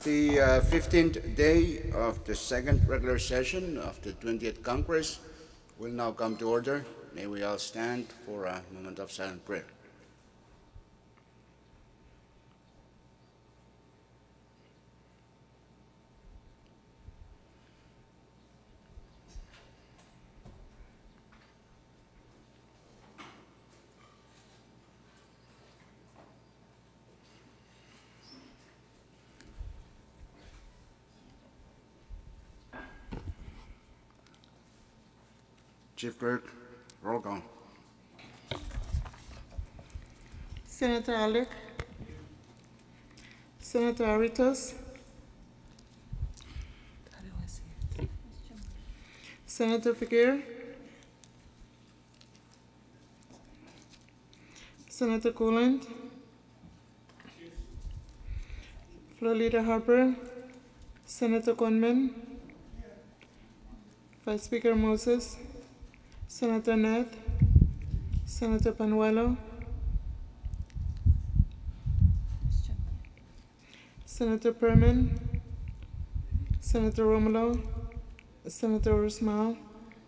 The 15th day of the second regular session of the 20th Congress will now come to order. May we all stand for a moment of silent prayer. Chief Clerk, roll call. Senator Alec, Senator Aritos, Senator Figuer, Senator Coolant, Floor Leader Harper, Senator Conman, Vice Speaker Moses, Senator Neth, Senator Panuelo, Senator Perman, Senator Romulo, Senator Rusmal,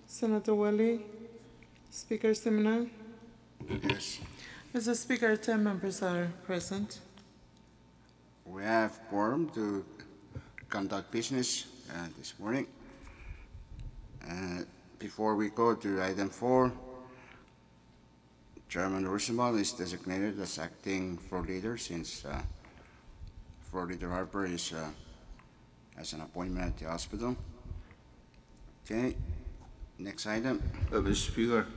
Senator Welly, Speaker Simina. Yes. Mr. Speaker, 10 members are present. We have quorum to conduct business this morning. Before we go to item 4, Chairman Rusmal is designated as acting floor leader since Floor Leader Harper is as an appointment at the hospital. Okay, next item. Mr. Speaker,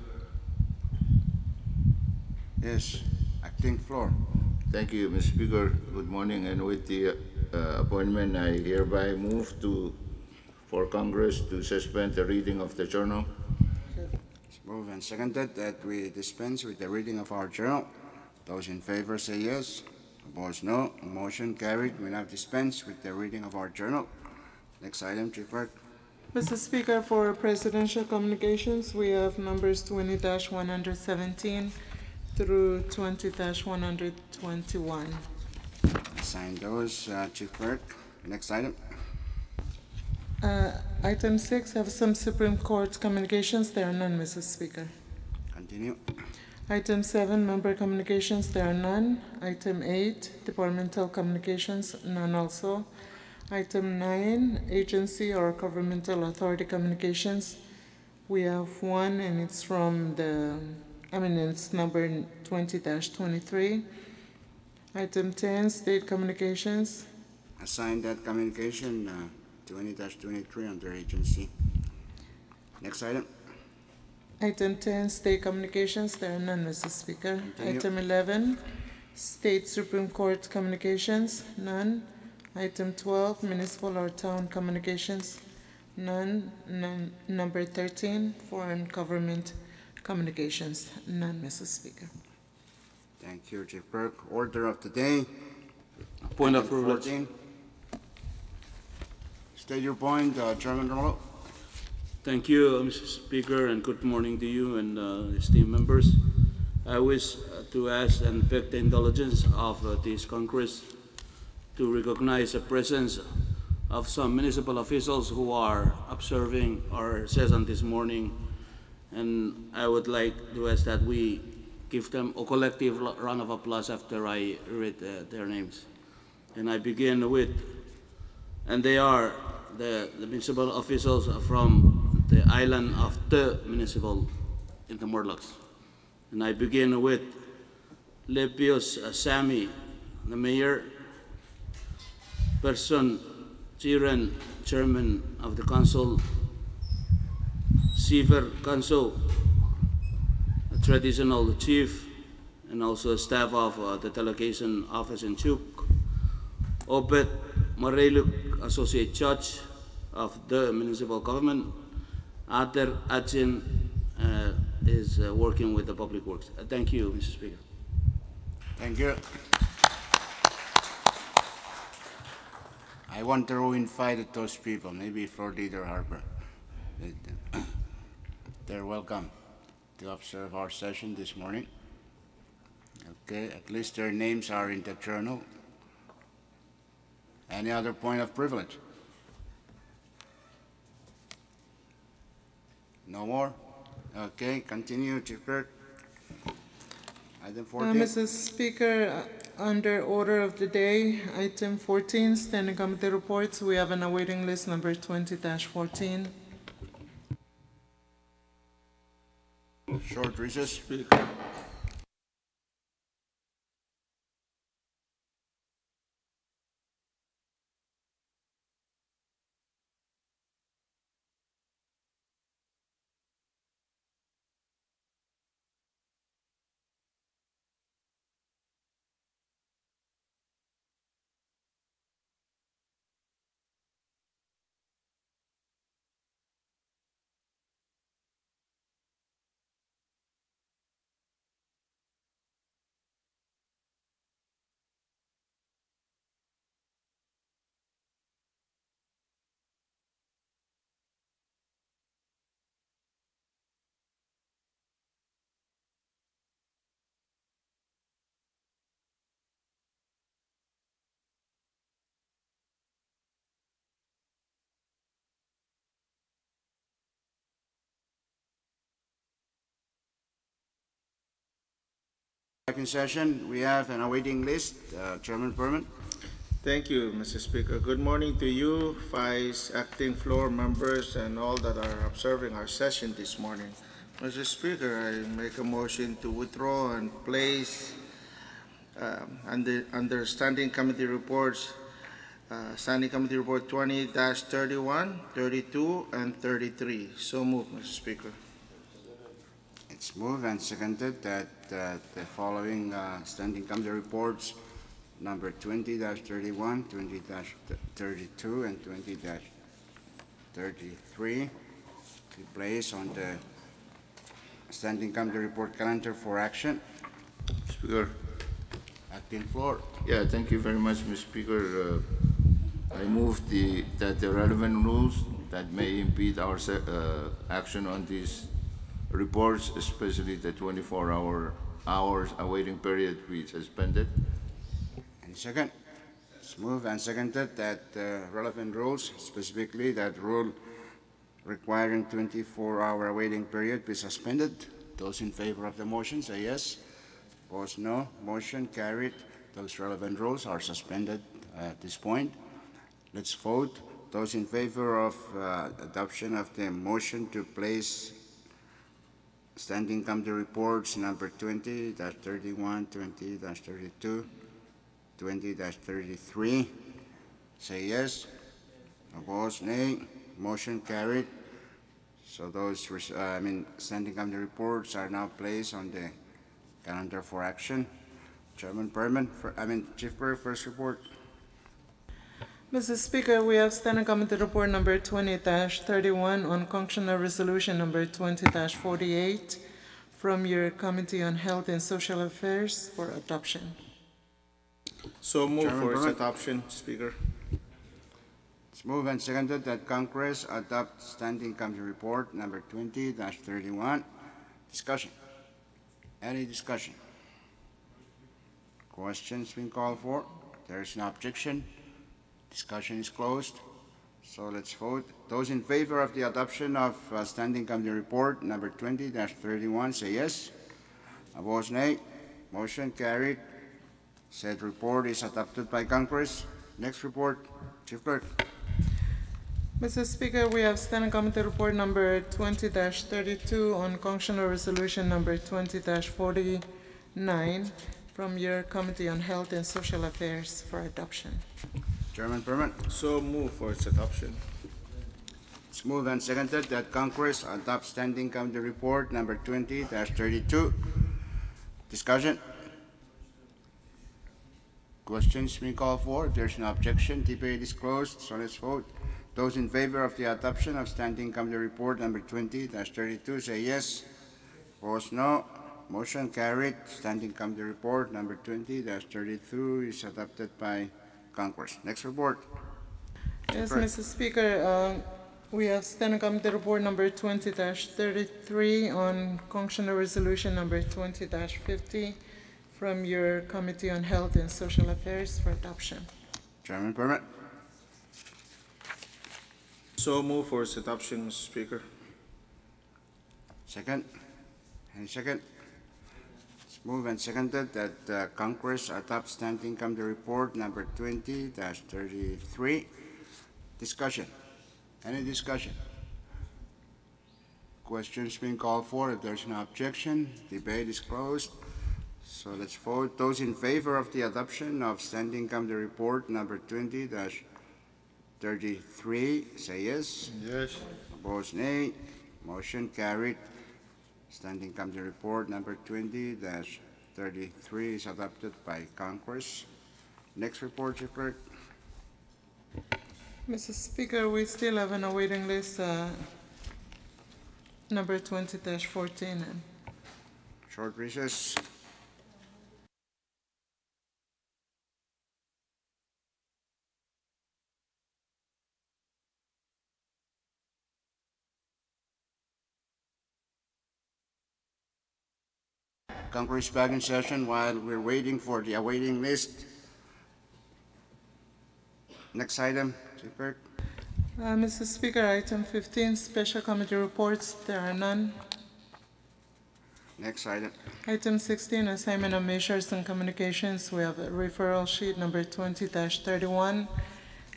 Yes, acting floor. thank you, Mr. Speaker. Good morning, and with the appointment, I hereby move for Congress to suspend the reading of the journal. It's moved and seconded that we dispense with the reading of our journal. Those in favor say yes. Opposed, no. Motion carried. We now dispense with the reading of our journal. Next item, Chief Clerk. Mr. Speaker, for presidential communications, we have numbers 20-117 through 20-121. Assign those, Chief Clerk. Next item. Item 6 have some Supreme Court communications. There are none, Mr. Speaker. Continue. Item 7, member communications. There are none. Item 8, departmental communications. None also. Item 9, agency or governmental authority communications. We have one, and it's from it's number 20-23. Item 10, state communications. Assign that communication 20-23 under agency. Next item. Item 10, state communications. There are none, Mr. Speaker. Continue. Item 11, state Supreme Court communications. None. Item 12, municipal or town communications. None. Number 13, foreign government communications. None, Mr. Speaker. Thank you, Chief Clerk. Order of the day. Point of Item privilege. 14. State your point, Chairman Romulo. Thank you, Mr. Speaker, and good morning to you and esteemed members. I wish to ask and beg the indulgence of this Congress to recognize the presence of some municipal officials who are observing our session this morning, and I would like to ask that we give them a collective round of applause after I read their names. And I begin with, and they are the municipal officials from the island of the municipal in the Morlocks. And I begin with Lepios Sami, the mayor, Person Chiren, chairman of the council, Siver Kanso, a traditional chief, and also staff of the delegation office in Chuk, Obet Mareluk, associate judge of the municipal government, Ater Achin is working with the public works. Thank you, Mr. Speaker. Thank you. I wonder who invited those people. Maybe Floor Leader Harper. They're welcome to observe our session this morning. Okay, at least their names are in the journal. Any other point of privilege? No more? Okay, continue, Chief Clerk. Item 14. Mrs. Speaker, under order of the day, item 14, standing committee reports, we have an awaiting list number 20-14. Short recess. Speaker. Back in session, we have an awaiting list. Chairman Perman. Thank you, Mr. Speaker. Good morning to you, Vice Acting Floor members, and all that are observing our session this morning. Mr. Speaker, I make a motion to withdraw and place under Standing Committee Reports, Standing Committee Report 20-31, 32, and 33. So moved, Mr. Speaker. It's moved and seconded that the following standing committee reports, number 20-31, 20-32, and 20-33, be placed on the standing committee report calendar for action. Speaker. Acting Floor. Yeah, thank you very much, Mr. Speaker. I move that the relevant rules that may impede our action on these reports, especially the 24-hours awaiting period, be suspended. And second, it's moved and seconded that relevant rules, specifically that rule requiring 24-hour waiting period, be suspended. Those in favor of the motion say yes. Opposed, no. Motion carried. Those relevant rules are suspended at this point. Let's vote. Those in favor of adoption of the motion to place standing committee reports number 20-31, 20-32, 20-33, say yes. Opposed, nay. Motion carried. So those, standing committee reports are now placed on the calendar for action. Chairman Perman, Chief Clerk, first report. Mr. Speaker, we have standing committee report number 20-31 on functional resolution number 20-48 from your Committee on Health and Social Affairs for adoption. So moved Chairman for its Perman. adoption, Speaker. It's moved and seconded that Congress adopt standing committee report number 20-31. Discussion. Any discussion? Questions been called for? There is no objection. Discussion is closed. So let's vote. Those in favor of the adoption of standing committee report number 20-31 say yes. Opposed, nay. Motion carried. Said report is adopted by Congress. Next report, Chief Clerk. Mr. Speaker, we have standing committee report number 20-32 on functional resolution number 20-49 from your Committee on Health and Social Affairs for adoption. Chairman Perman. So moved for its adoption. It's moved and seconded that Congress adopt standing committee report number 20-32. Discussion. Questions being called for. If there's no objection, debate is closed. So let's vote. Those in favor of the adoption of standing committee report number 20-32 say yes. Opposed, no. Motion carried. Standing committee report number 20-32 is adopted by Congress. Next report. Yes, Correct. Mr. Speaker, we have standing committee report number 20-33 on functional resolution number 20-50 from your Committee on Health and Social Affairs for adoption. Chairman Permit. So move for its adoption, Mr. Speaker. Second? Any second? It's moved and seconded that Congress adopt Standing Committee Report number 20-33. Discussion. Any discussion? Questions being called for. If there's no objection, debate is closed. So let's vote. Those in favor of the adoption of Standing Committee Report number 20-33, say yes. Yes. Opposed, nay. Motion carried. Standing Committee Report number 20-33 is adopted by Congress. Next report, Chief Clerk. Mr. Speaker, we still have on a waiting list, number 20-14. Short recess. Congress back in session while we're waiting for the awaiting list. Next item, Chief Clerk. Mr. Speaker, item 15, special committee reports, there are none. Next item. Item 16, assignment of measures and communications, we have a referral sheet number 20-31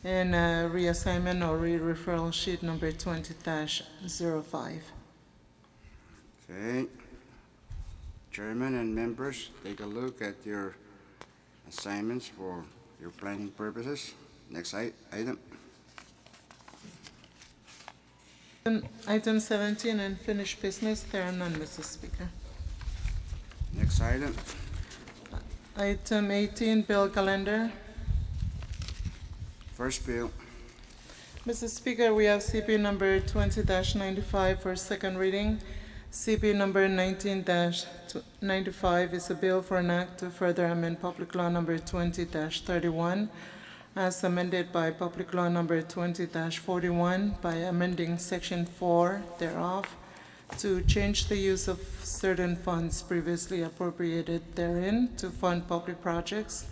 and reassignment or referral sheet number 20-05. Okay. Chairman and members, take a look at your assignments for your planning purposes. Next item. Item 17, unfinished business, there are none, Mr. Speaker. Next item. Item 18, bill calendar. First bill. Mr. Speaker, we have CP number 20-95 for second reading. CP number 19-95 is a bill for an act to further amend Public Law number 20-31 as amended by Public Law number 20-41 by amending Section 4 thereof to change the use of certain funds previously appropriated therein to fund public projects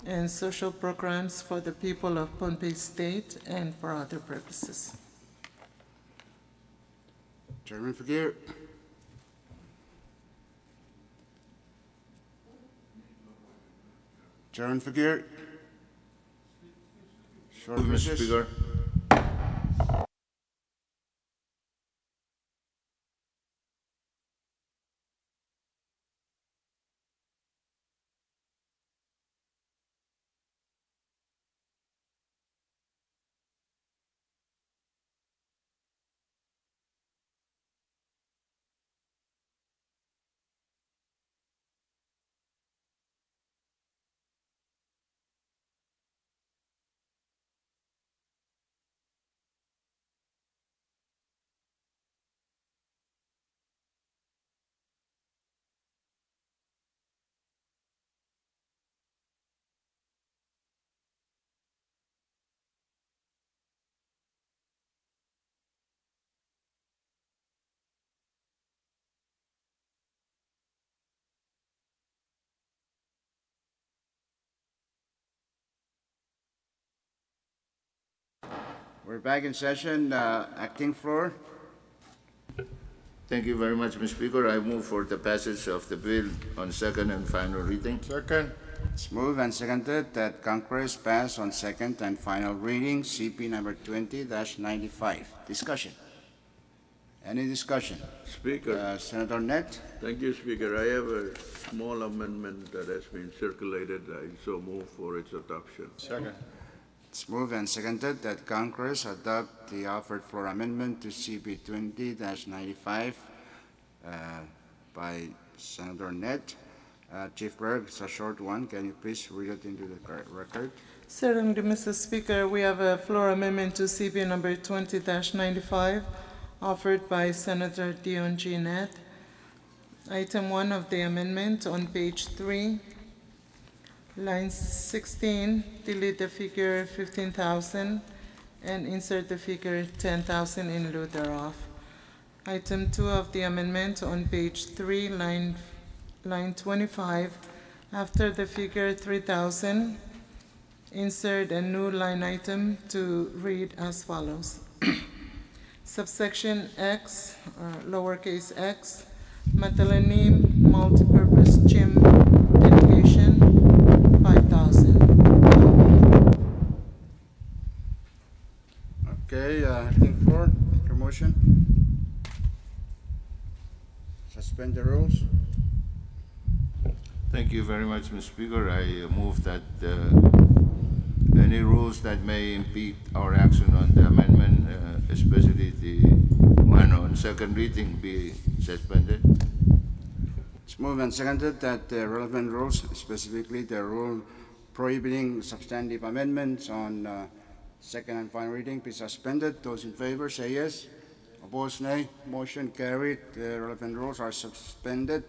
and social programs for the people of Pohnpei State and for other purposes. Chairman Fakir. Chairman Fakir. Short Mr. recess. Speaker. We're back in session. Acting floor. Thank you very much, Mr. Speaker. I move for the passage of the bill on second and final reading. Second. It's moved and seconded that Congress pass on second and final reading CP number 20-95. Discussion. Any discussion? Speaker, Senator Net. thank you, Speaker. I have a small amendment that has been circulated. I so move for its adoption. Second. It's moved and seconded that Congress adopt the offered floor amendment to CP 20-95 by Senator Net. Chief Clerk, it's a short one. Can you please read it into the record? Certainly, Mr. Speaker, we have a floor amendment to CP number 20-95 offered by Senator Dion G. Net. Item 1 of the amendment on page 3, line 16, delete the figure 15,000 and insert the figure 10,000 in lieu thereof. Item 2 of the amendment on page 3, line 25, after the figure 3,000, insert a new line item to read as follows. Subsection X, lowercase x, methenylamine multipurpose gym dedication, 5,000. Okay, acting floor, make your motion. Suspend the rules. Thank you very much, Mr. Speaker. I move that any rules that may impede our action on the amendment, especially the one on second reading, be suspended. It's moved and seconded that the relevant rules, specifically the rule prohibiting substantive amendments on second and final reading, be suspended. Those in favor say yes. Opposed, nay. Motion carried. The relevant rules are suspended.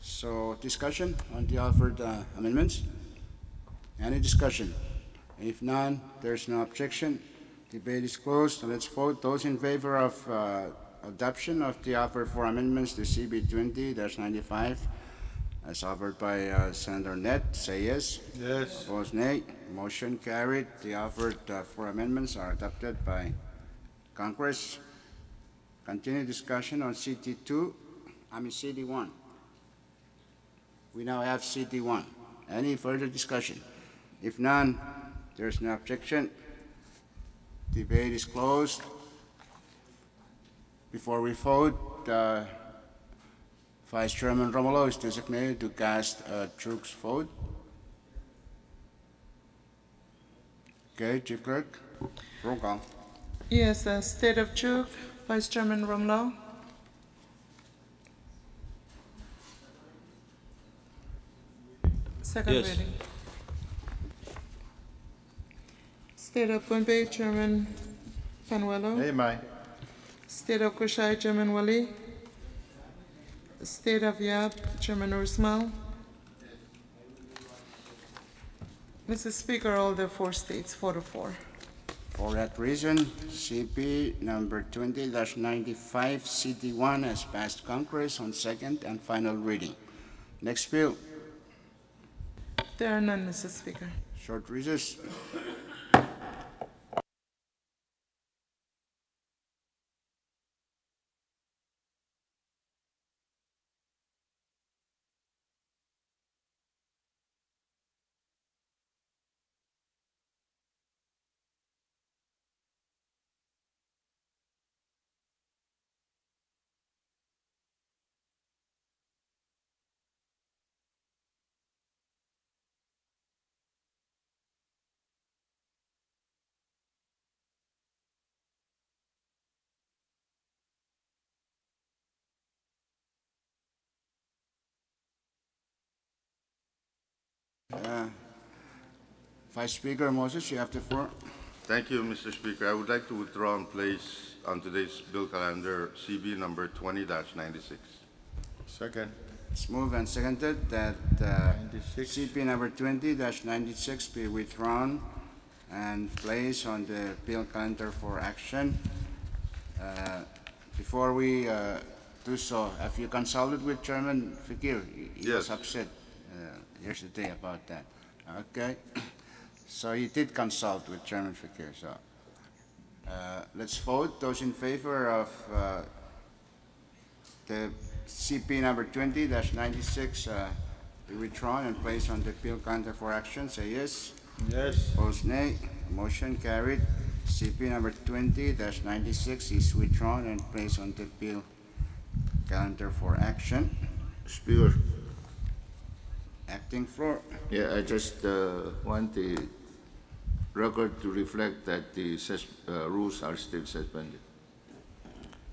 So, discussion on the offered amendments? Any discussion? If none, there's no objection. Debate is closed. Let's vote. Those in favor of adoption of the offer for amendments to CB 20-95 as offered by Senator Net, say yes. Yes. Opposed, nay. Motion carried. The offered four amendments are adopted by Congress. Continue discussion on CD1. We now have CD1. Any further discussion? If none, there's no objection. Debate is closed. Before we vote, Vice Chairman Romulo is designated to cast Chuck's vote. Okay, Chief Clerk, roll call. Yes, State of Chuuk, Vice Chairman Romlo. Second Yes. reading. State of Pohnpei, Chairman Panuelo. Amen. State of Kushai, Chairman Wali. State of Yap, Chairman Ursmal. Mr. Speaker, all the four states, 4-4. For that reason, CP number 20-95 CD1 has passed Congress on second and final reading. Next bill, There are none, Mr. Speaker. short recess. Vice Speaker Moses, you have the floor. Thank you, Mr. Speaker. I would like to withdraw and place on today's bill calendar CB number 20-96. Second. It's moved and seconded that 96. CP number 20-96 be withdrawn and placed on the bill calendar for action. Before we do so, have you consulted with Chairman Fikir? He was Yes. upset yesterday about that. Okay. So he did consult with Chairman Fikir. So let's vote. Those in favor of the CP number 20-96 be withdrawn and placed on the bill calendar for action, say yes. Yes. Opposed, nay. Motion carried. CP number 20-96 is withdrawn and placed on the bill calendar for action. Speaker, Acting floor. yeah, I just want the record to reflect that the rules are still suspended.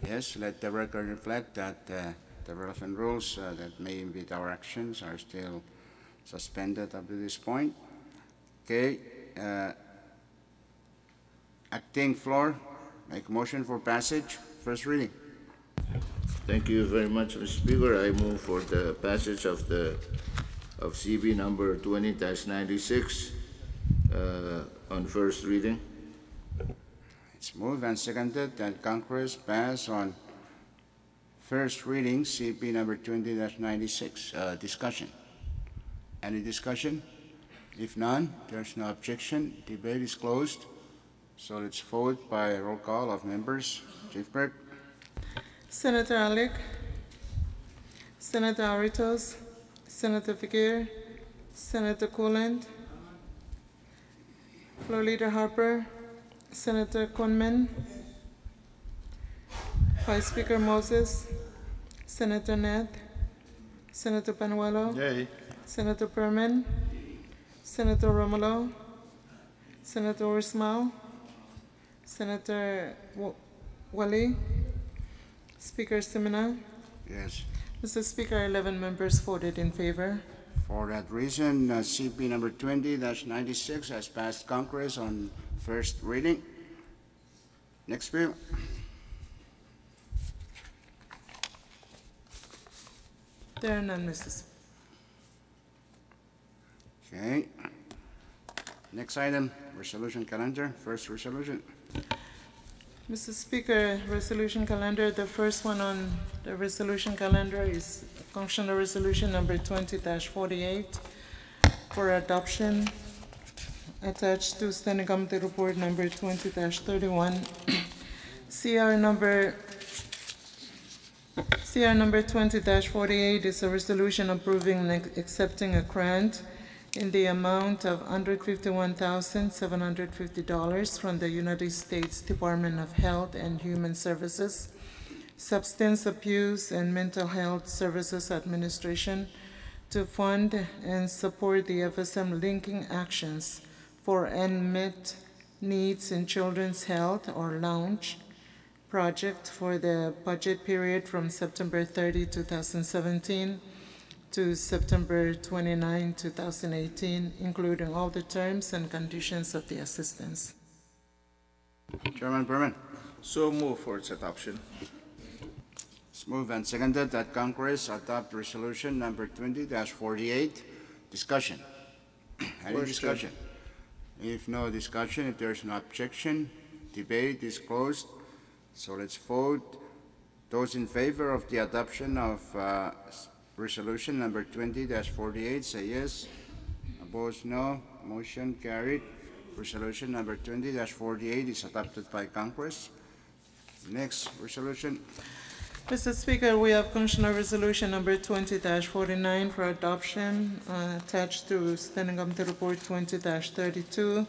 Yes, let the record reflect that the relevant rules that may impede our actions are still suspended up to this point. Okay. Acting floor, make motion for passage, first reading. Thank you very much, Mr. Speaker. I move for the passage of CB number 20-96 on first reading. It's moved and seconded that Congress pass on first reading CP number 20-96. Discussion. Any discussion? If none, there's no objection. Debate is closed. So let's vote by roll call of members. Chief Clerk? Senator Alec, Senator Aritos, Senator Figuer, Senator Coolant, Floor Leader Harper, Senator Conman, Vice Speaker Moses, Senator Neth, Senator Panuelo, Yay. Senator Perman, Senator Romulo, Senator Ismail, Senator Wally, Speaker Simina. Yes. Mr. Speaker, 11 members voted in favor. For that reason, CP number 20-96 has passed Congress on first reading. Next bill. There are none, Mrs. Okay. Next item, resolution calendar. First resolution. Mr. Speaker, resolution calendar, the first one on the resolution calendar is functional resolution number 20-48 for adoption, attached to Standing Committee Report number 20-31. CR number 20-48 is a resolution approving and accepting a grant in the amount of $151,750 from the United States Department of Health and Human Services, Substance Abuse and Mental Health Services Administration to fund and support the FSM linking actions for unmet needs in children's health or LAUNCH project for the budget period from September 30, 2017 to September 29, 2018, including all the terms and conditions of the assistance. Chairman Berman. So move for its adoption. It's moved and seconded that Congress adopt resolution number 20-48. Discussion. Any Question. discussion? If no discussion, if there's no objection, debate is closed. So let's vote. Those in favor of the adoption of resolution number 20-48 say yes. Opposed, no. Motion carried. Resolution number 20-48 is adopted by Congress. Next resolution. Mr. Speaker, we have Commissioner Resolution number 20-49 for adoption, attached to Standing Committee Report 20-32.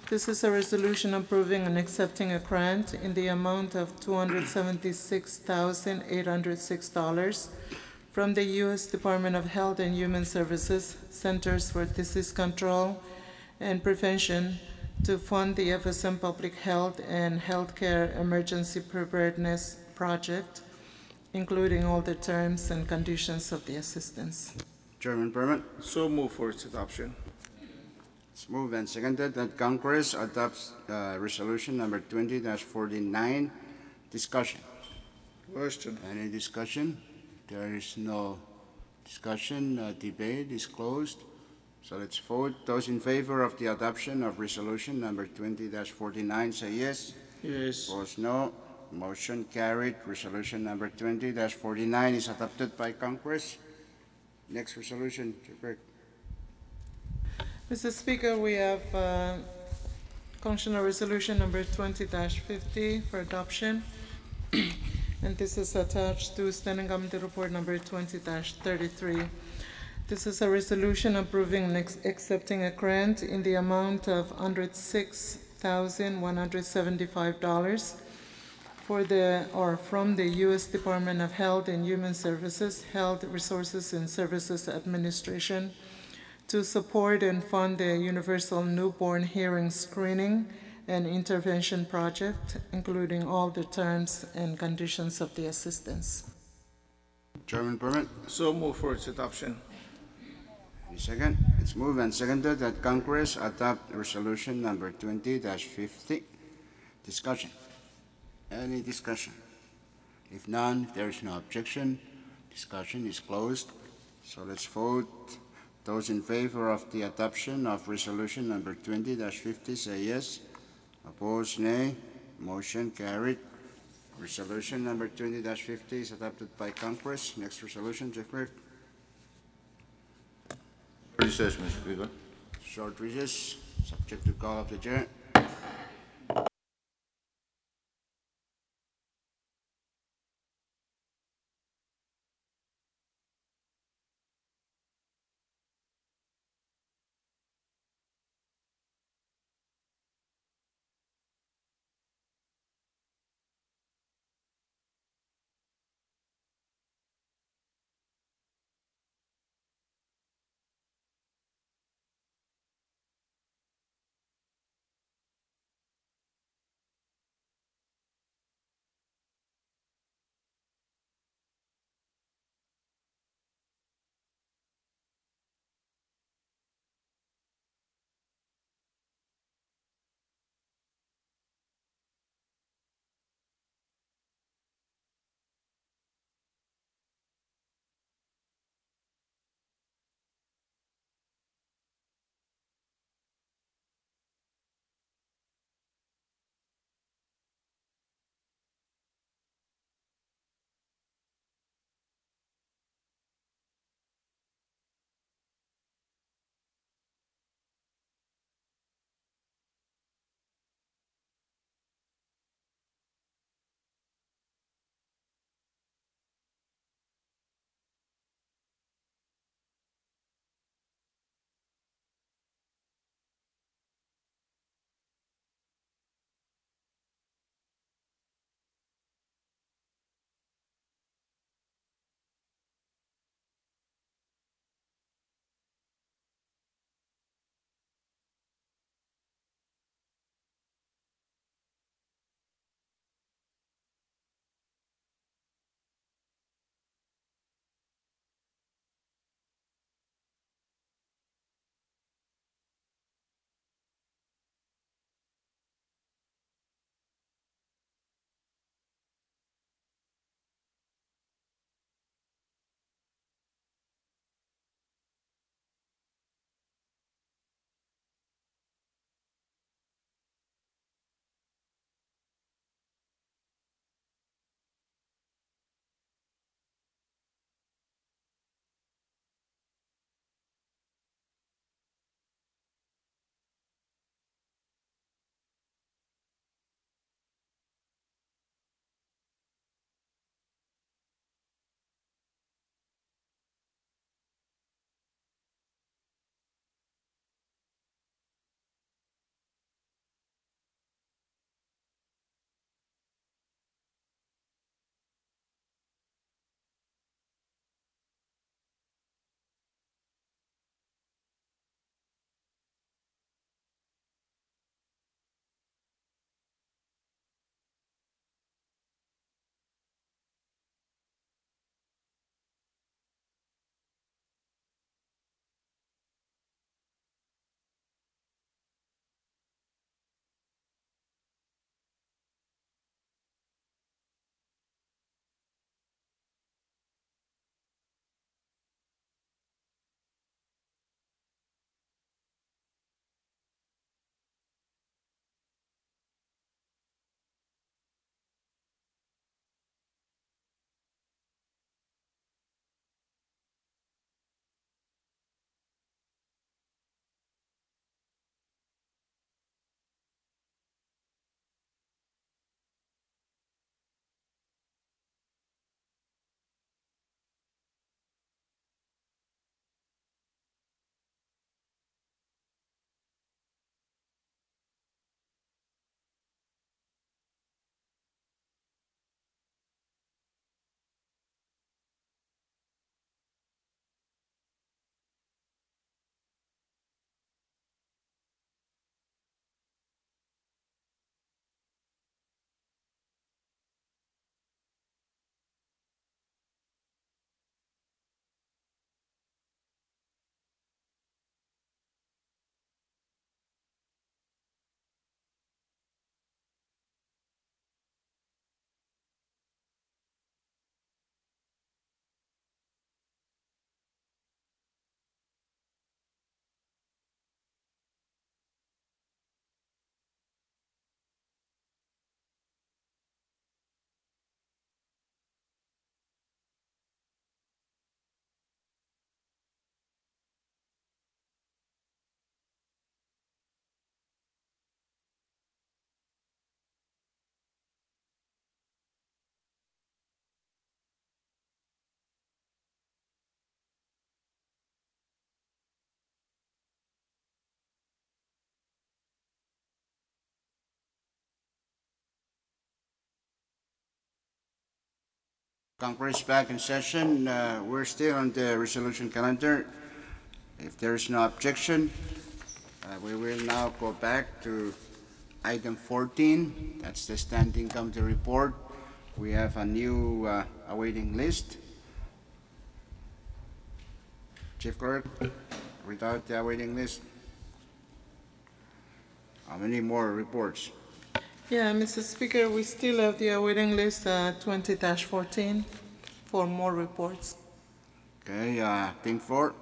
This is a resolution approving and accepting a grant in the amount of $276,806 from the U.S. Department of Health and Human Services Centers for Disease Control and Prevention to fund the FSM Public Health and Healthcare Emergency Preparedness Project, including all the terms and conditions of the assistance. Chairman Berman. So move for its adoption. It's moved and seconded that Congress adopts resolution number 20-49. Discussion. Question. Any discussion? There is no discussion. Debate is closed. So let's vote. Those in favor of the adoption of resolution number 20-49 say yes. Yes. Opposed, no. Motion carried. Resolution number 20-49 is adopted by Congress. Next resolution, Chief Clerk. Mr. Speaker, we have Functional Resolution number 20-50 for adoption. And this is attached to Standing Committee Report number 20-33. This is a resolution approving and accepting a grant in the amount of $106,175 from the U.S. Department of Health and Human Services, Health Resources and Services Administration to support and fund the Universal Newborn Hearing Screening and Intervention Project, including all the terms and conditions of the assistance. Chairman Permit. So move for its adoption. Any second? It's moved and seconded that Congress adopt resolution number 20-50. Discussion. Any discussion? If none, if there is no objection, discussion is closed. So let's vote. Those in favor of the adoption of resolution number 20-50 say yes. Opposed, nay. Motion carried. Resolution number 20-50 is adopted by Congress. Next resolution, Chief Clerk. Recess, Mr. Speaker. Short recess, subject to call of the chair. Congress back in session. We're still on the resolution calendar. If there is no objection, we will now go back to item 14. That's the standing committee report. We have a new awaiting list. Chief Clerk, without the awaiting list, how many more reports? Yeah, Mr. Speaker, we still have the awaiting list 20-14 for more reports. Okay, thing 4.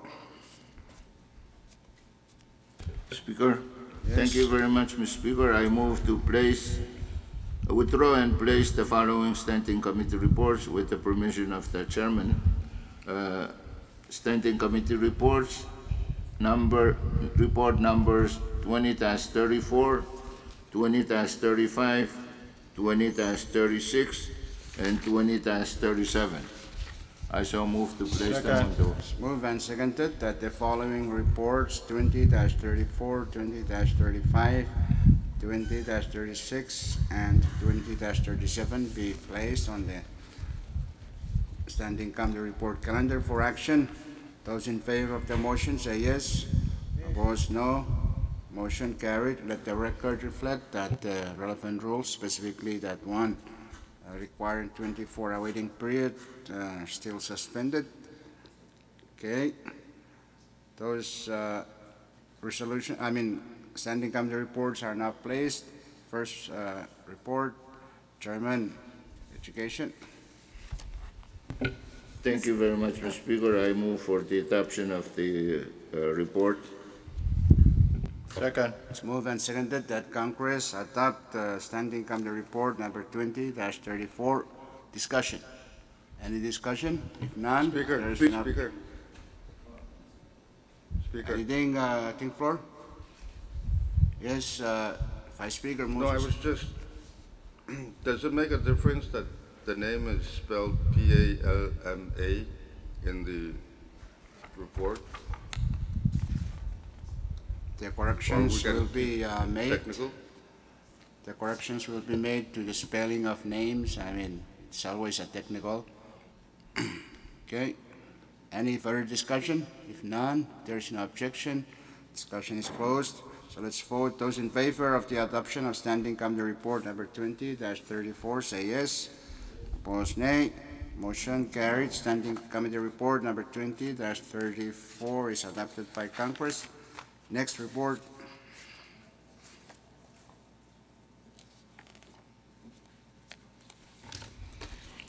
Speaker, thank you very much, Mr. Speaker. I move to withdraw and place the following standing committee reports with the permission of the chairman. Standing committee reports, report numbers 20-34, 20-35, 20-36, and 20-37. I shall move to place them on those. Moved and seconded that the following reports 20-34, 20-35, 20-36, and 20-37 be placed on the standing committee report calendar for action. Those in favor of the motion say yes. Opposed, no. Motion carried. Let the record reflect that the relevant rules, specifically that one requiring 24-hour waiting period, still suspended. Okay. Those standing committee reports are now placed. First report, Chairman, Education. Thank you very much, Mr. Speaker. I move for the adoption of the report. Second. It's moved and seconded that Congress adopt standing committee report number 20-34. Discussion. Any discussion? If none, Speaker, there's please, no- Speaker. Speaker. Anything, thing floor? Yes, Vice Speaker No, I Moses. was just, does it make a difference that the name is spelled Palma in the report? The corrections Or we can will be made. Technical? The corrections will be made to the spelling of names. I mean, it's always a technical. Okay. Any further discussion? If none, there's no objection. Discussion is closed. So let's vote. Those in favor of the adoption of standing committee report number 20-34 say yes. Opposed, nay. Motion carried. Standing committee report number 20-34 is adopted by Congress. Next report.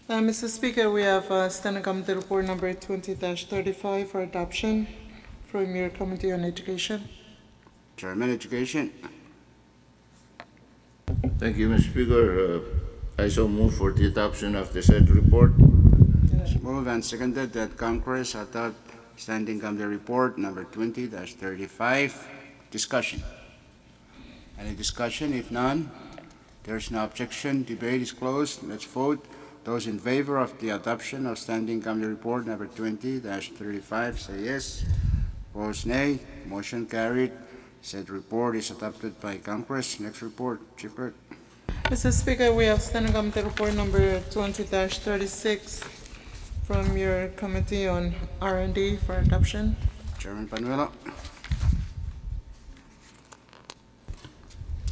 Mr. Speaker, we have standing committee report number 20-35 for adoption from your Committee on Education. Chairman, Education. Thank you, Mr. Speaker. I shall move for the adoption of the said report. It's moved and seconded that Congress adopt standing committee report number 20-35. Discussion. Any discussion? If none, there's no objection. Debate is closed. Let's vote. Those in favor of the adoption of standing committee report number 20-35 say yes. Opposed, nay. Motion carried. Said report is adopted by Congress. Next report, Chief Clerk. Mr. Speaker, we have standing committee report number 20-36 from your Committee on R&D for adoption. Chairman Panuelo.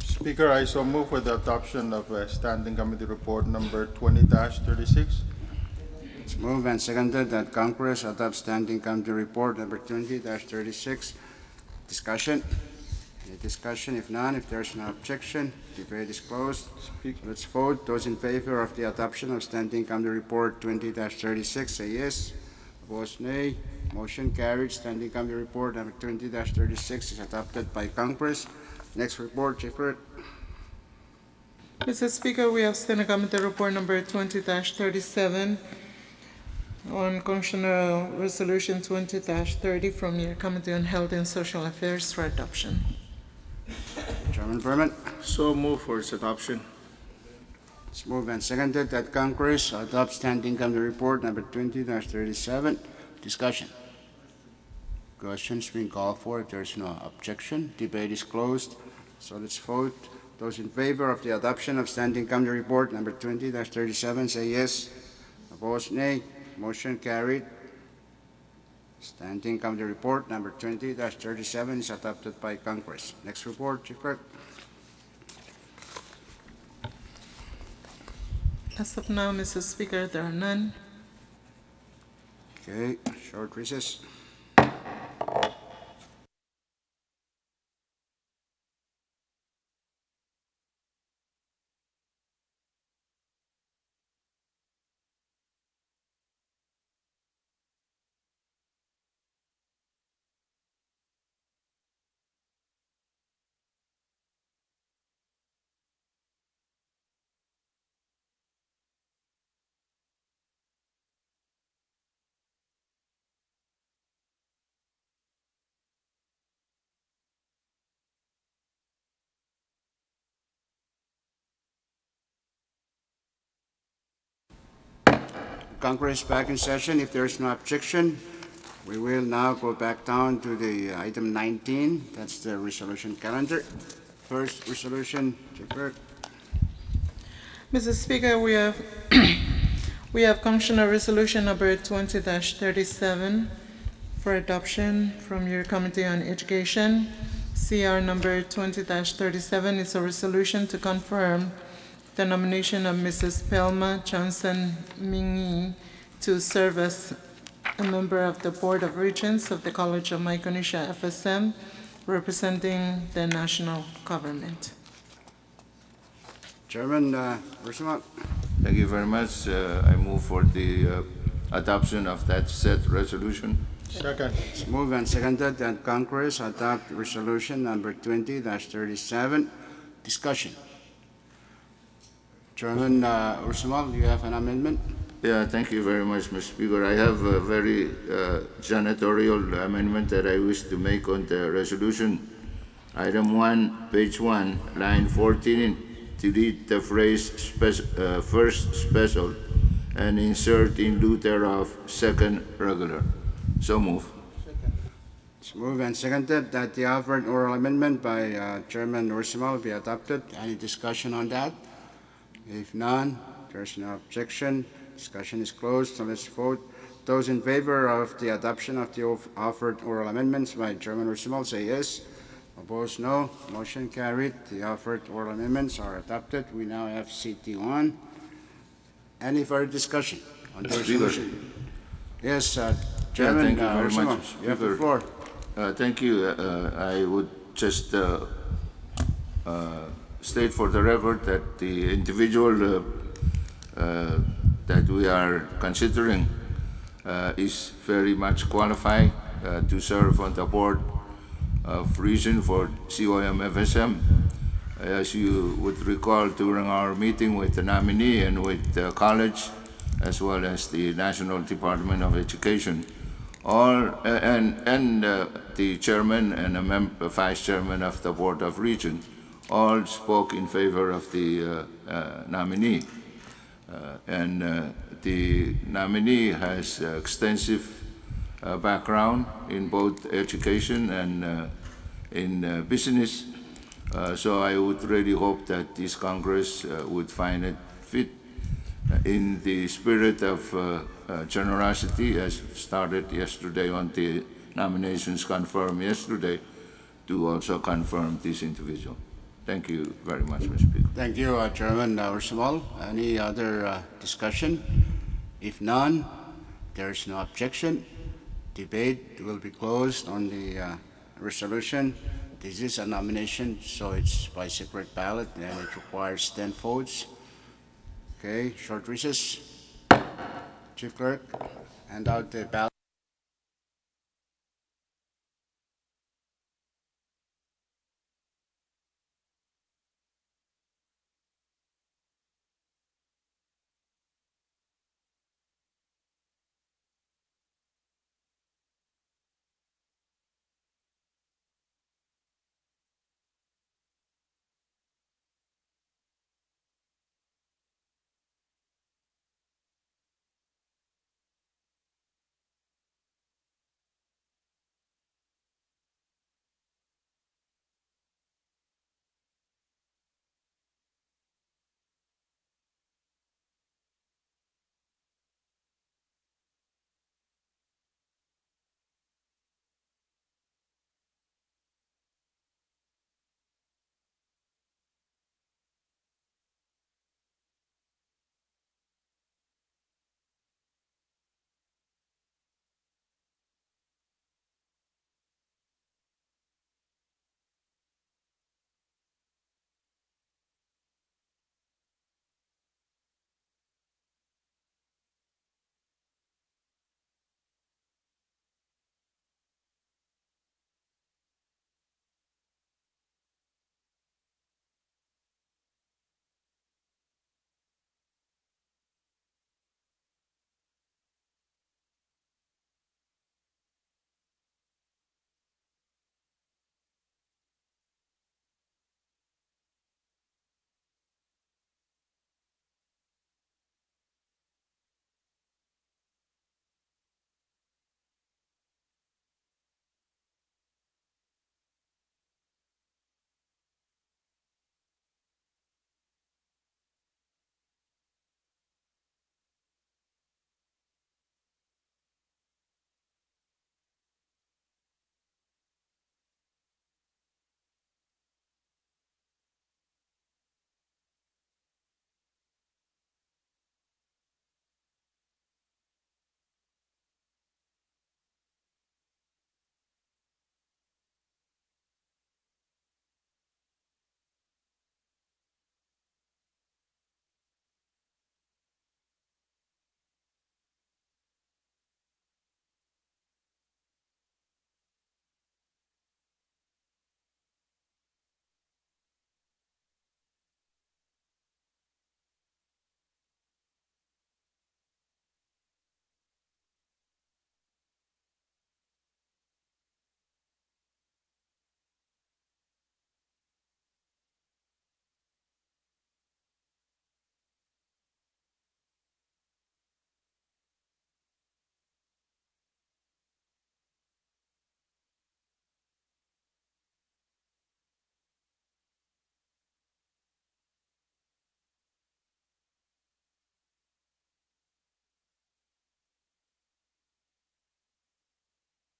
Speaker, I so move for the adoption of Standing Committee Report number 20-36. It's moved and seconded that Congress adopt standing committee report number 20-36. Discussion. Any discussion? If none, if there's no objection, debate is closed. Let's vote. Those in favor of the adoption of standing committee report 20-36 say yes. Opposed, nay. Motion carried. Standing committee report number 20-36 is adopted by Congress. Next report, Chief Clerk. Mr. Speaker, we have standing committee report number 20-37 on Constitutional Resolution 20-30 from your Committee on Health and Social Affairs for adoption. Chairman Berman. So move for its adoption. It's moved and seconded that Congress adopt standing committee report number 20-37. Discussion. Questions being called for. If there's no objection, debate is closed. So let's vote. Those in favor of the adoption of standing committee report number 20-37 say yes. Opposed, nay. Motion carried. Standing Committee Report number 20-37 is adopted by Congress. Next report, Chief Clerk. As of now, Mr. Speaker, there are none. Okay, short recess. Congress back in session. If there is no objection, we will now go back down to the item 19. That's the resolution calendar. First resolution, Chief Clerk. Mr. Speaker, we have we have Commissioner Resolution number 20-37 for adoption from your Committee on Education. CR number 20-37 is a resolution to confirm the nomination of Mrs. Pelma Johnson Mingi to serve as a member of the Board of Regents of the College of Micronesia FSM, representing the national government. Chairman Rosemont. Thank you very much. I move for the adoption of that said resolution. Second. It's moved and seconded that Congress adopt resolution number 20-37. Discussion. Chairman Rosemont, you have an amendment? Yeah, thank you very much, Mr. Speaker. I have a very janitorial amendment that I wish to make on the resolution. Item 1, page 1, line 14, delete the phrase first special and insert in lieu thereof second regular. So move. It's moved and seconded that the offered oral amendment by Chairman Rosemont be adopted. Any discussion on that? If none, there's no objection. Discussion is closed, so let's vote. Those in favor of the adoption of the offered oral amendments by Chairman Rosemont say yes. Opposed, no. Motion carried. The offered oral amendments are adopted. We now have CT1. Any further discussion on the resolution? Yes, Chairman thank you very Rosemont, much, you have the Speaker. floor. Thank you. I would just state for the record that the individual that we are considering is very much qualified to serve on the board of region for COM FSM. As you would recall during our meeting with the nominee and with the college, as well as the National Department of Education, and the chairman and a vice chairman of the Board of Regents, all spoke in favor of the nominee. The nominee has extensive background in both education and in business. So I would really hope that this Congress would find it fit in the spirit of generosity, as started yesterday on the nominations confirmed yesterday, to also confirm this individual. Thank you very much, Mr. Speaker. Thank you, Chairman Rosemont. Any other discussion? If none, there is no objection. Debate will be closed on the resolution. This is a nomination, so it's by secret ballot, and it requires 10 votes. Okay, short recess. Chief Clerk, hand out the ballot.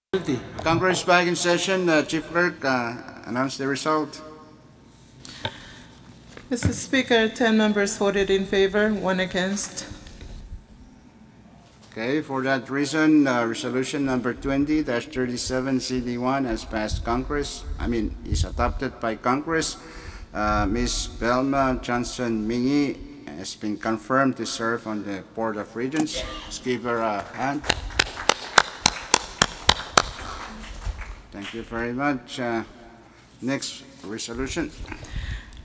Congress back in session. Chief Clerk, announce the result. Mr. Speaker, 10 members voted in favor, 1 against. Okay, for that reason, resolution number 20-37 CD1 has passed Congress. Is adopted by Congress. Ms. Belma Johnson Mingi has been confirmed to serve on the Board of Regents. Let's give her a hand. Thank you very much. Next resolution.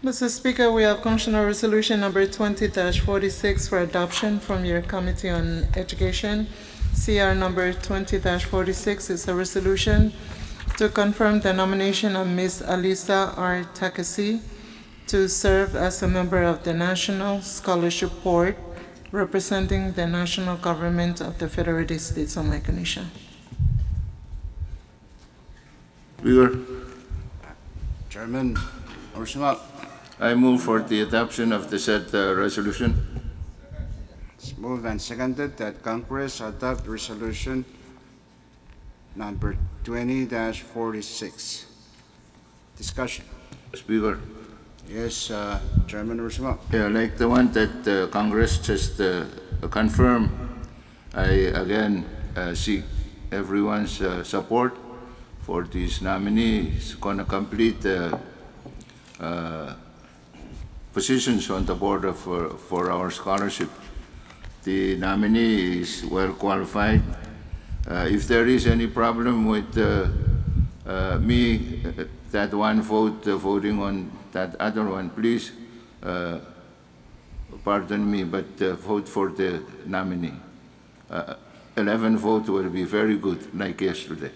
Mr. Speaker, we have Constitutional Resolution number 20-46 for adoption from your Committee on Education. CR number 20-46 is a resolution to confirm the nomination of Ms. Alisa R. Takasi to serve as a member of the National Scholarship Board representing the national government of the Federated States of Micronesia. Speaker, Chairman Ursula. I move for the adoption of the said resolution. It's moved and seconded that Congress adopt resolution number 20-46. Discussion. Speaker. Yes, Chairman Ursula. Yeah, like the one that Congress just confirmed, I again seek everyone's support for this nominee. He's going to complete positions on the board of, for our scholarship. The nominee is well qualified. If there is any problem with me, that one vote, voting on that other one, please pardon me, but vote for the nominee. 11 votes will be very good, like yesterday,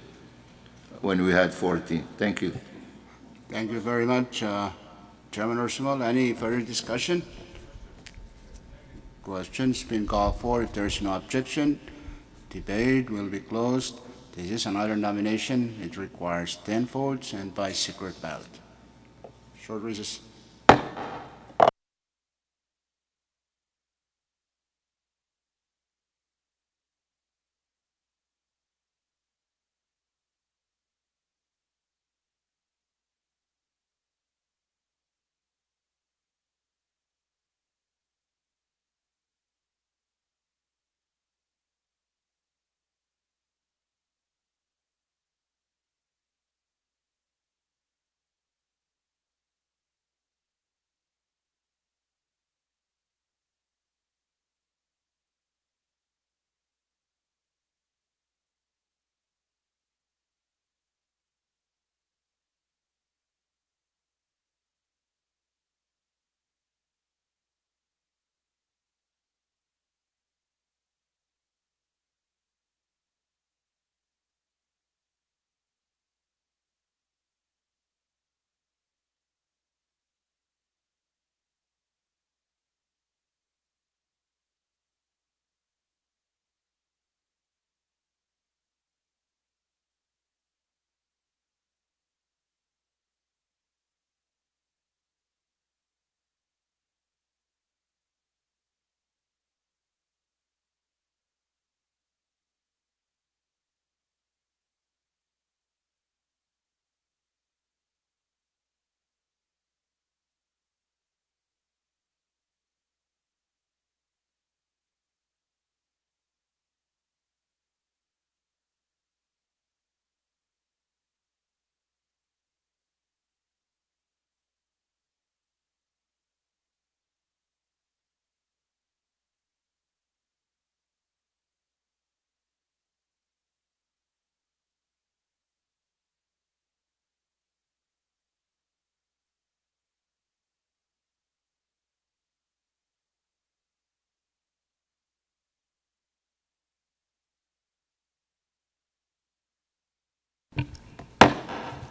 when we had 14. Thank you. Thank you very much, Chairman Ursula. Any further discussion? Questions been called for. If there is no objection, debate will be closed. This is another nomination. It requires 10 votes and by secret ballot. Short recess.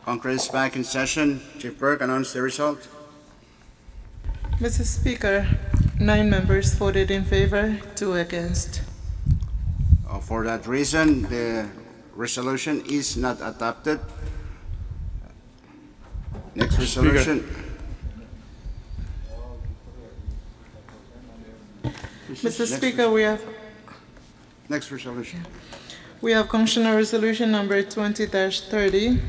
Congress back in session. Chief Clerk, announce the result. Mr. Speaker, 9 members voted in favor, 2 against. For that reason, the resolution is not adopted. Next resolution. Mr. Speaker, we have Next resolution. We have Functional Resolution number 20-30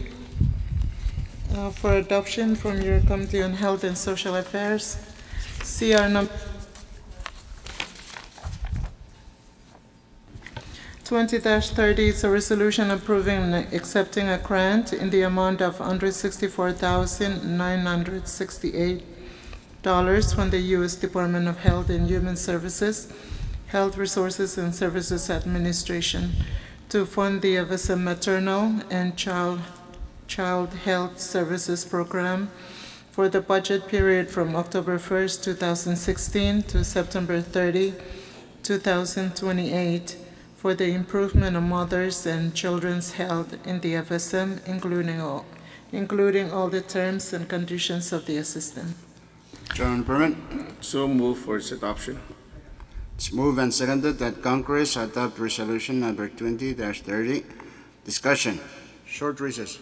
for adoption from your Committee on Health and Social Affairs. CR number 20-30 is a resolution approving and accepting a grant in the amount of $164,968 from the U.S. Department of Health and Human Services, Health Resources and Services Administration to fund the Avessa Maternal and Child Health Services Program for the budget period from October 1st, 2016 to September 30, 2028 for the improvement of mothers and children's health in the FSM, including all the terms and conditions of the assistance. Chairman Permit. So move for its adoption. It's moved and seconded that Congress adopt resolution number 20-30. Discussion. Short recess.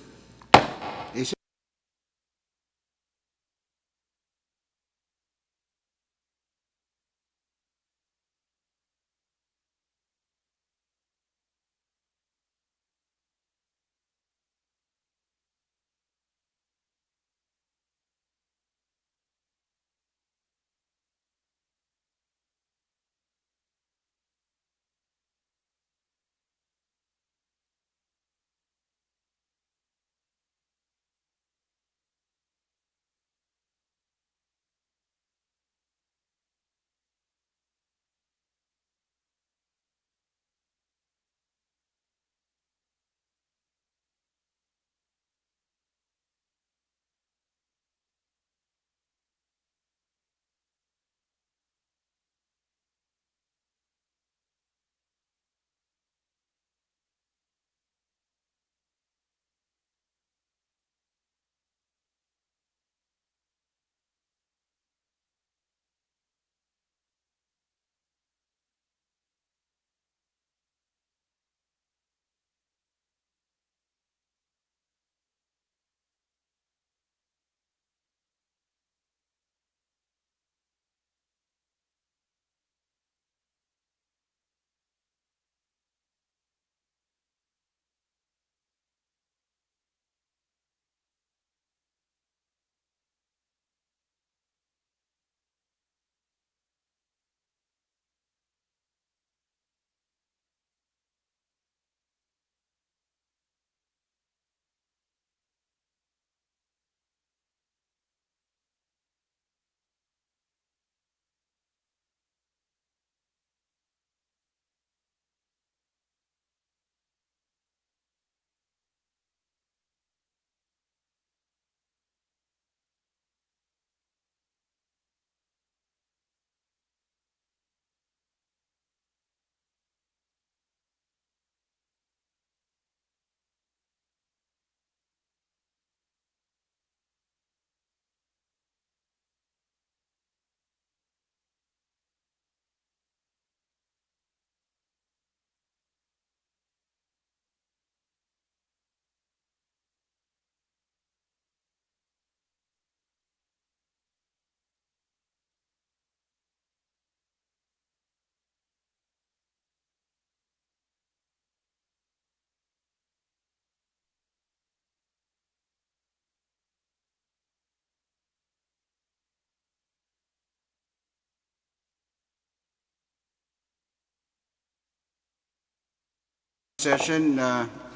Session,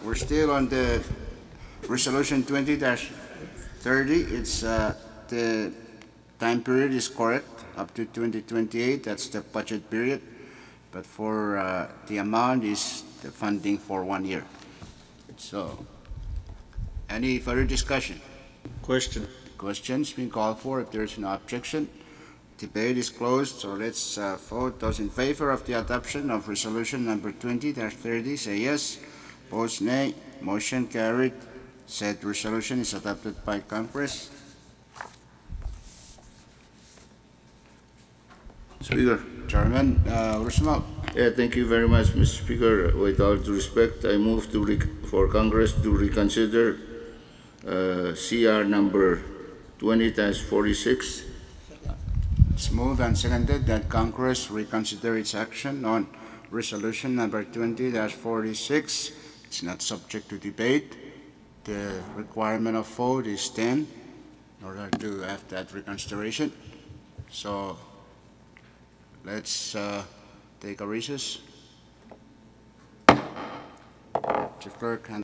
we're still on the resolution 20-30. It's the time period is correct up to 2028. That's the budget period. But for the amount is the funding for 1 year. So, any further discussion? Question. Questions being called for. If there's no objection, debate is closed. So let's vote. Those in favor of the adoption of resolution number 20-30 say yes. Opposed nay. Motion carried. Said resolution is adopted by Congress. Speaker. Chairman Roosevelt. Yeah, thank you very much, Mr. Speaker. With all due respect, I move for Congress to reconsider CR number 20-46. It's moved and seconded that Congress reconsider its action on resolution number 20-46. It's not subject to debate. The requirement of vote is 10 in order to have that reconsideration. So let's take a recess. Chief Clerk, and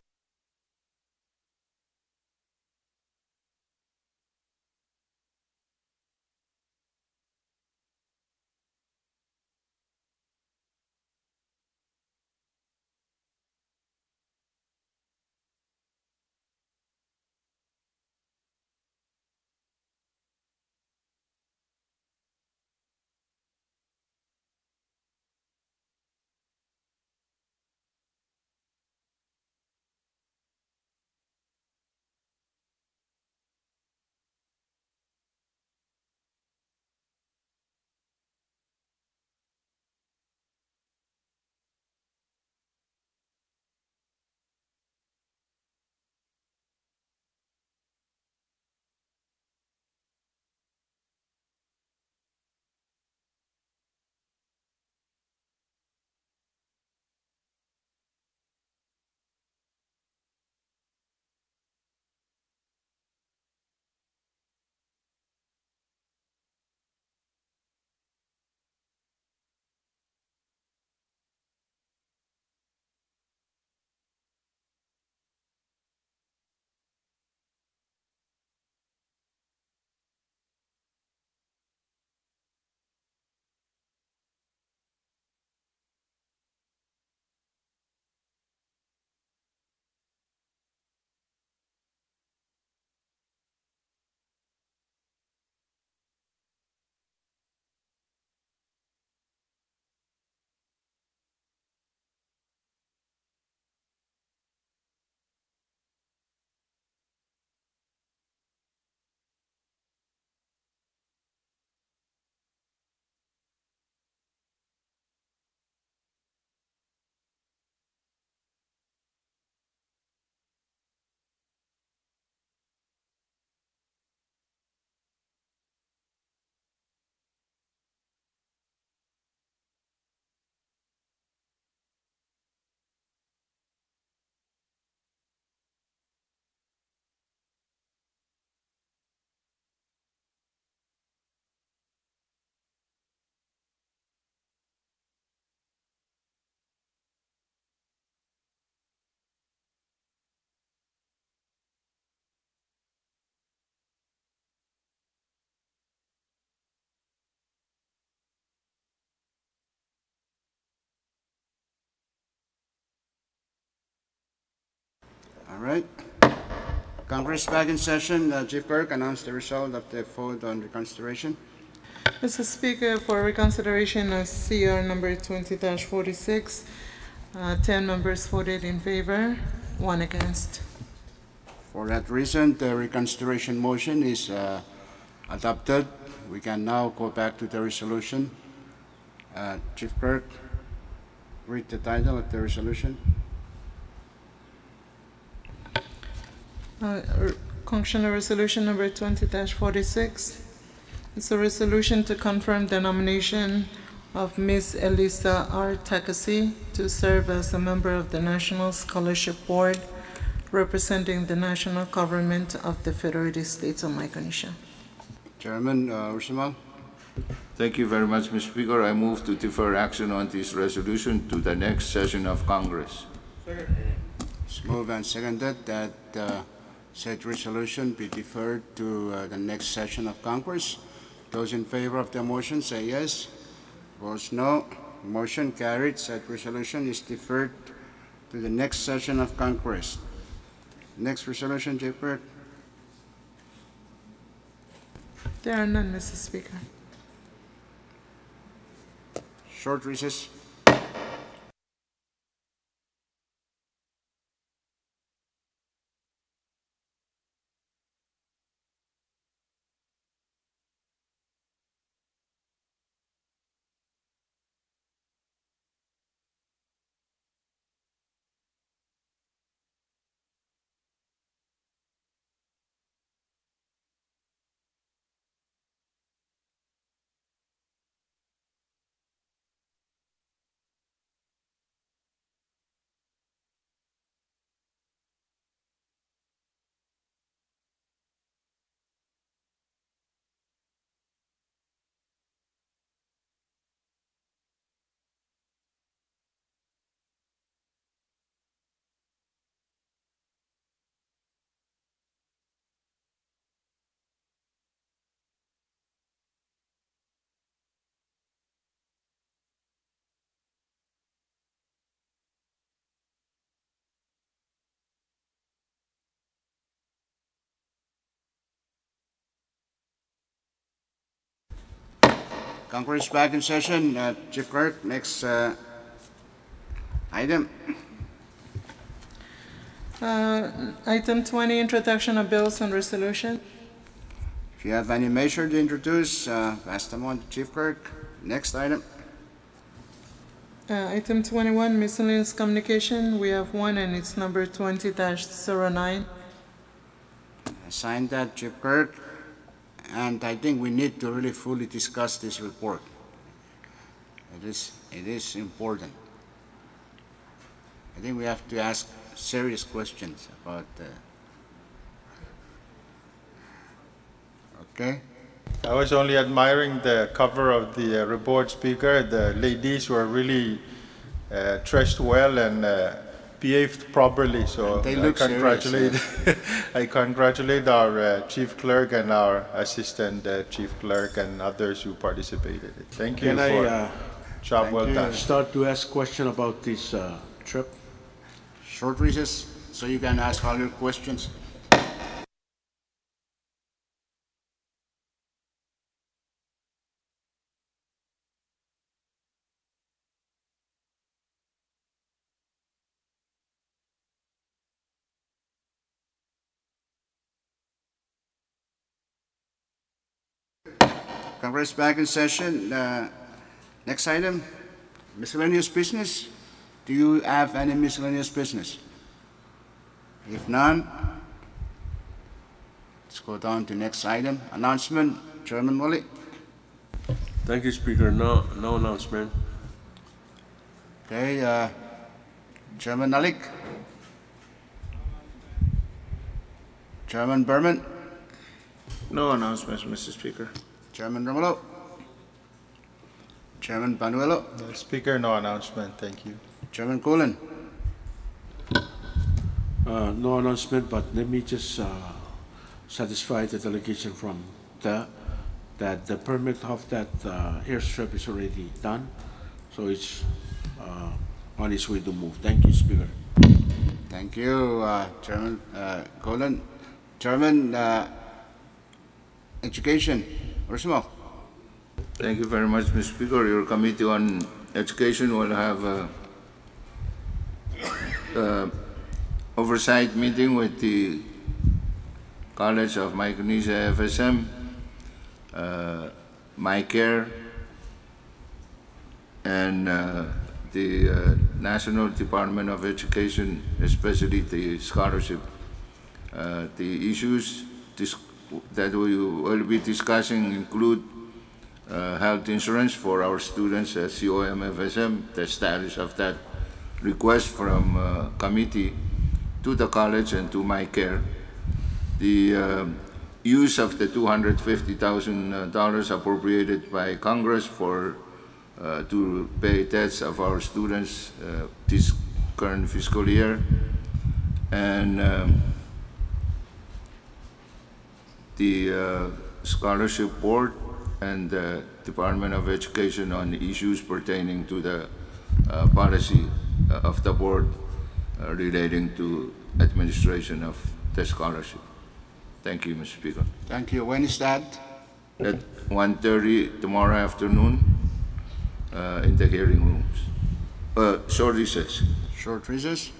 all right. Congress back in session. Chief Clerk, announce the result of the vote on reconsideration. Mr. Speaker, for reconsideration of CR number 20-46, 10 members voted in favor, 1 against. For that reason, the reconsideration motion is adopted. We can now go back to the resolution. Chief Clerk, read the title of the resolution. Functional Resolution number 20-46. It's a resolution to confirm the nomination of Ms. Elisa R. Takasi to serve as a member of the National Scholarship Board representing the national government of the Federated States of Micronesia. Chairman Ursumal. Thank you very much, Mr. Speaker. I move to defer action on this resolution to the next session of Congress. It's moved and seconded that said resolution be deferred to the next session of Congress. Those in favor of the motion say yes. Votes no. Motion carried. Said resolution is deferred to the next session of Congress. Next resolution, Chief Clerk. There are none, Mr. Speaker. Short recess. Congress back in session. Chief Clerk, next item. Item 20, introduction of bills and resolution. If you have any measure to introduce, pass them on to Chief Clerk. Next item. Item 21, miscellaneous communication. We have one, and it's number 20-09. Assign that, Chief Clerk. And I think we need to really fully discuss this report. It is important. I think we have to ask serious questions about. Okay. I was only admiring the cover of the report, Speaker. The ladies were really dressed well and behaved properly. So They I look congratulate, serious, I congratulate our chief clerk and our assistant chief clerk and others who participated. Thank you Can for I job well done. start to ask question about this trip? Short recess so you can ask all your questions. Congress back in session. Next item, miscellaneous business. Do you have any miscellaneous business? If none, let's go down to next item. Announcement, Chairman Wally. Thank you, Speaker. No announcement. Okay, Chairman Nalik. Chairman Berman. No announcements, Mr. Speaker. Chairman Romulo. Chairman Panuelo. Speaker, no announcement. Thank you. Chairman Cullen. No announcement, but let me just satisfy the delegation from that the permit of that airstrip is already done, so it's on its way to move. Thank you, Speaker. Thank you, Chairman Cullen. Chairman Education, Ursimo. Thank you very much, Mr. Speaker. Your Committee on Education will have oversight meeting with the College of Micronesia FSM, MyCare, and the National Department of Education, especially the scholarship. The issues that we will be discussing include health insurance for our students at COM FSM, the status of that request from committee to the college and to MyCare, the use of the $250,000 appropriated by Congress for to pay debts of our students this current fiscal year, and the scholarship board and the Department of Education on issues pertaining to the policy of the board relating to administration of the scholarship. Thank you, Mr. Speaker. Thank you. When is that? At 1:30 tomorrow afternoon in the hearing rooms. Short recess. Short recess.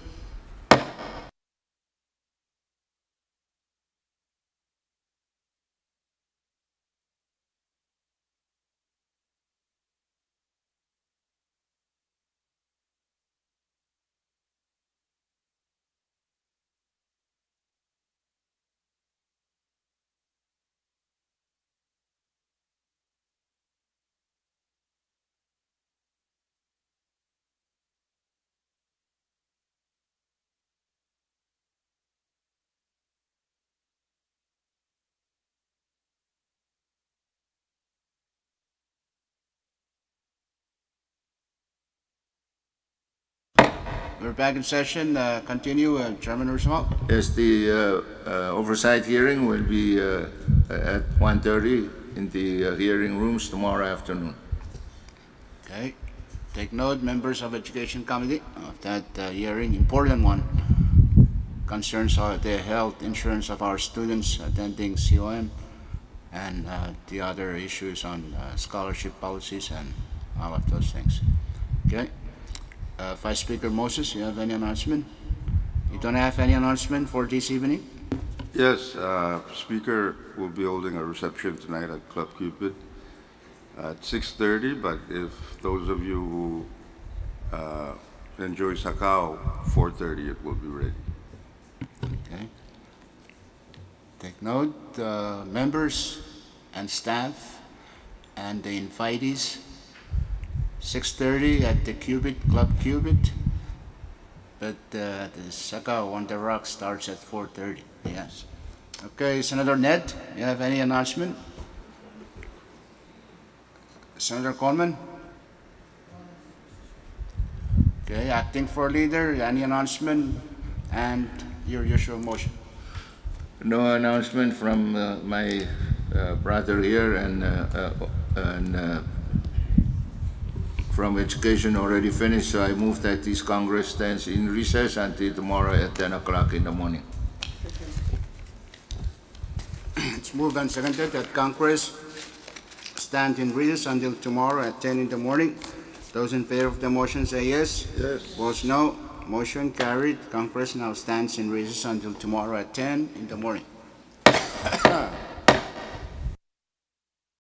We're back in session. Continue, Chairman Ursimo. Yes, the oversight hearing will be at 1:30 in the hearing rooms tomorrow afternoon. Okay. Take note, members of Education Committee, of that hearing, important one. Concerns the health insurance of our students attending COM and the other issues on scholarship policies and all of those things. Okay? Vice Speaker Moses, you have any announcement? You don't have any announcement for this evening? Yes, Speaker will be holding a reception tonight at Club Cupid at 6:30, but if those of you who enjoy Sakao, 4:30 it will be ready. Okay. Take note, members and staff and the invitees, 6:30 at the Club Cubit, but the Sakao on the Rock starts at 4:30. Yes. Okay, Senator Ned, you have any announcement? Senator Coleman? Okay, acting for leader, any announcement and your usual motion? No announcement from my brother here, and from education already finished, so I move that this Congress stands in recess until tomorrow at 10 o'clock in the morning. It's moved and seconded that Congress stand in recess until tomorrow at 10 in the morning. Those in favor of the motion say yes. Yes. Votes no. Motion carried. Congress now stands in recess until tomorrow at 10 in the morning.